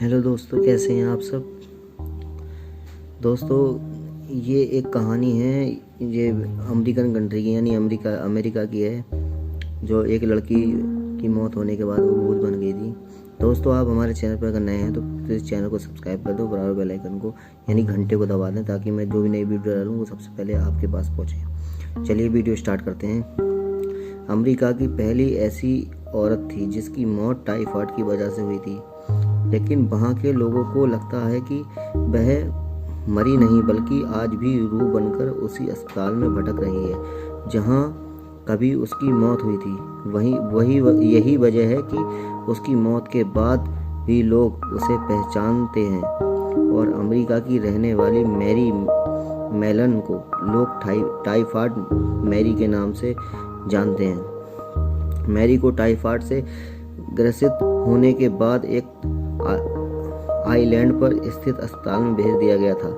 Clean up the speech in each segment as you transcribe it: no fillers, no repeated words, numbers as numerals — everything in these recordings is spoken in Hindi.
हेलो दोस्तों, कैसे हैं आप सब। दोस्तों, ये एक कहानी है। ये अमेरिकन कंट्री की यानी अमेरिका की है, जो एक लड़की की मौत होने के बाद वो भूत बन गई थी। दोस्तों, आप हमारे चैनल पर अगर नए हैं तो प्लीज़ चैनल को सब्सक्राइब कर दो, बराबर बेल आइकन को यानी घंटे को दबा दें, ताकि मैं जो भी नई वीडियो डालूँ वो सबसे पहले आपके पास पहुँचे। चलिए वीडियो स्टार्ट करते हैं। अमेरिका की पहली ऐसी औरत थी जिसकी मौत टाइफाइड की वजह से हुई थी, लेकिन वहाँ के लोगों को लगता है कि वह मरी नहीं बल्कि आज भी रूह बनकर उसी अस्पताल में भटक रही है जहाँ कभी उसकी मौत हुई थी। यही वजह है कि उसकी मौत के बाद भी लोग उसे पहचानते हैं और अमेरिका की रहने वाली मैरी मेलन को लोग टाइफाइड मैरी के नाम से जानते हैं। मैरी को टाइफाइड से ग्रसित होने के बाद एक आइलैंड पर स्थित अस्पताल में भेज दिया गया था,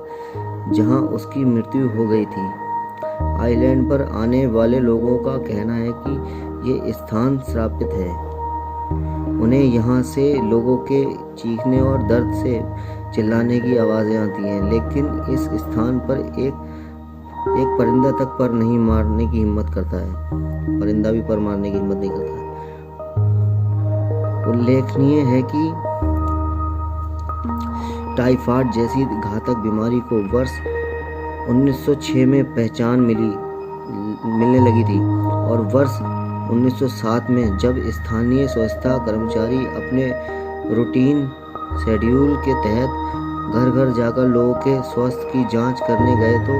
जहां उसकी मृत्यु हो गई थी। आइलैंड पर आने वाले लोगों का कहना है कि ये स्थान श्रापित है। उन्हें यहाँ से लोगों के चीखने और दर्द से चिल्लाने की आवाज़ें आती हैं, लेकिन इस स्थान पर एक परिंदा तक पर नहीं मारने की हिम्मत करता है। परिंदा भी पर मारने की हिम्मत नहीं करता है। उल्लेखनीय है कि टाइफाइड जैसी घातक बीमारी को वर्ष 1906 में पहचान मिलने लगी थी और वर्ष 1907 में जब स्थानीय स्वच्छता कर्मचारी अपने रूटीन शेड्यूल के तहत घर घर जाकर लोगों के स्वास्थ्य की जांच करने गए तो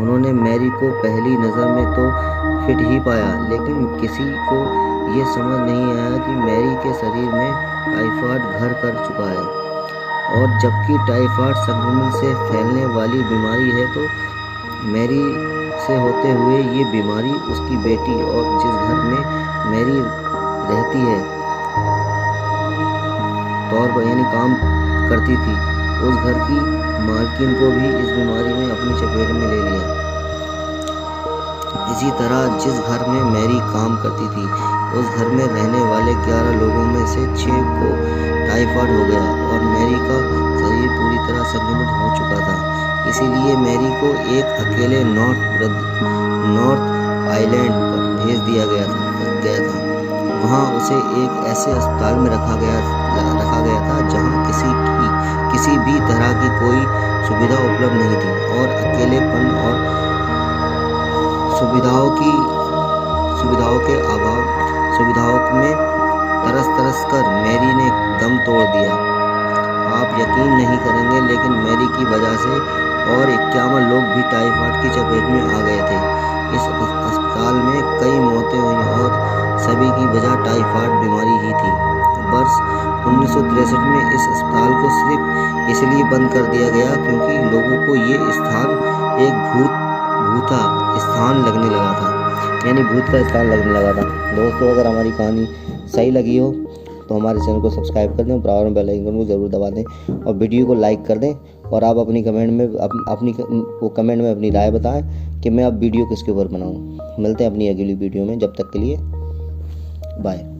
उन्होंने मैरी को पहली नज़र में तो फिट ही पाया, लेकिन किसी को ये समझ नहीं आया कि मैरी के शरीर में टाइफाइड घर कर चुका है। और जबकि टाइफाइड संक्रमण से फैलने वाली बीमारी है, तो मैरी से होते हुए ये बीमारी उसकी बेटी और जिस घर में मैरी रहती है तौर पर यानी काम करती थी, उस घर की मालकिन को भी इस बीमारी ने अपनी चपेट में ले लिया। इसी तरह जिस घर में मैरी काम करती थी, उस घर में रहने वाले 11 लोगों में से 6 को टाइफाइड हो गया और मैरी का शरीर पूरी तरह संक्रमित हो चुका था। इसीलिए मैरी को एक अकेले नॉर्थ आइलैंड पर भेज दिया गया था। वहाँ उसे एक ऐसे अस्पताल में रखा गया था जहाँ किसी भी तरह की कोई सुविधा उपलब्ध नहीं थी और अकेलेपन और सुविधाओं में तरस कर मैरी ने दम तोड़ दिया। आप यकीन नहीं करेंगे, लेकिन मैरी की वजह से और 51 लोग भी टाइफाइड की चपेट में आ गए थे। इस अस्पताल में कई मौतें हुई और सभी की वजह टाइफाइड बीमारी ही थी। वर्ष 1963 में इस अस्पताल को सिर्फ इसलिए बंद कर दिया गया क्योंकि लोगों को ये स्थान एक भूता स्थान लगने लगा था, यानी भूत का स्थान लगने लगा था। दोस्तों, अगर हमारी कहानी सही लगी हो तो हमारे चैनल को सब्सक्राइब कर दें, बराबर में बेल आइकन को ज़रूर दबा दें और वीडियो को लाइक कर दें। और आप अपनी कमेंट में अपनी राय बताएं कि मैं अब वीडियो किसके ऊपर बनाऊं। मिलते हैं अपनी अगली वीडियो में, जब तक के लिए बाय।